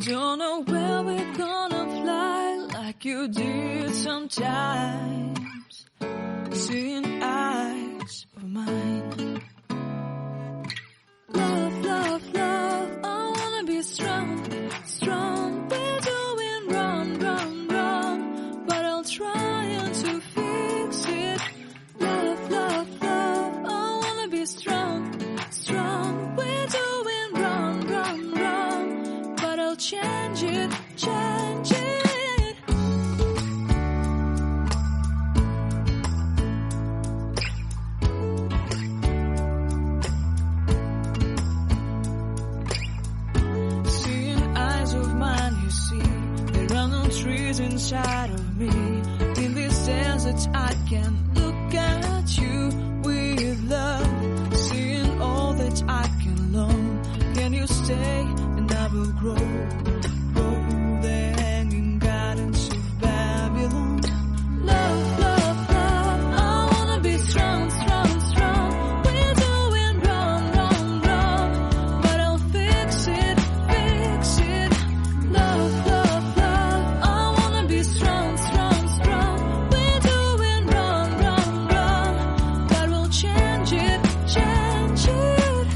don't know where we're gonna fly like you did sometimes. Seeing eyes of mine. Love, love, love, I wanna be strong, strong. We're doing wrong, wrong, wrong, but I'll try to fix it. Love, love, love, I wanna be strong, strong. We're doing wrong, wrong, wrong, but I'll change it, change it. Trees inside of me. In this desert I can look at you with love. Seeing all that I can learn. Can you stay and I will grow? Grow the hanging gardens of Babylon. Love, love, love, I wanna be strong, strong, strong. We're doing wrong, wrong, wrong, but I'll fix it, fix it. Love, love. Strong, strong, strong. We're doing wrong, wrong, wrong, but we'll change it, change it.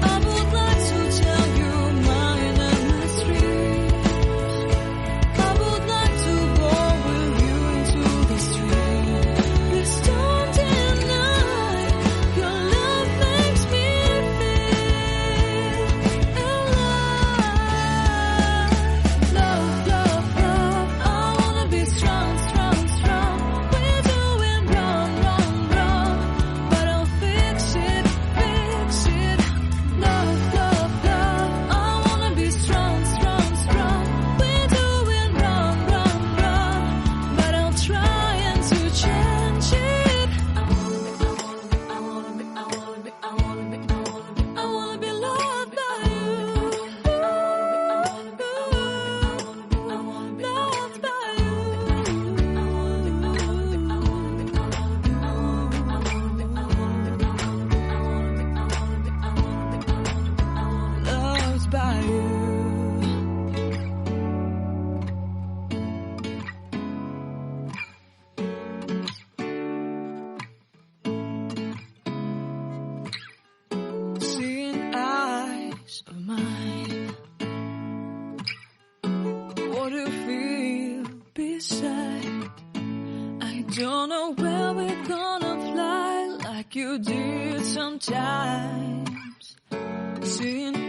I would like to tell you mine and my streets. I would like to go with you into the street. Please don't deny your love makes me feel alive. Love, love, love, I wanna be strong, strong, strong. We're doing wrong, wrong, wrong, but I'll fix it, fix it. Love, love, love, I wanna be strong, strong, strong. We're doing wrong, wrong, wrong, but I'll try to change it. I wanna be loved by you. Loved by you. Loved by you. Seeing eyes of mine. What do you feel beside? I don't know where we're gonna fly like you did sometimes. Seeing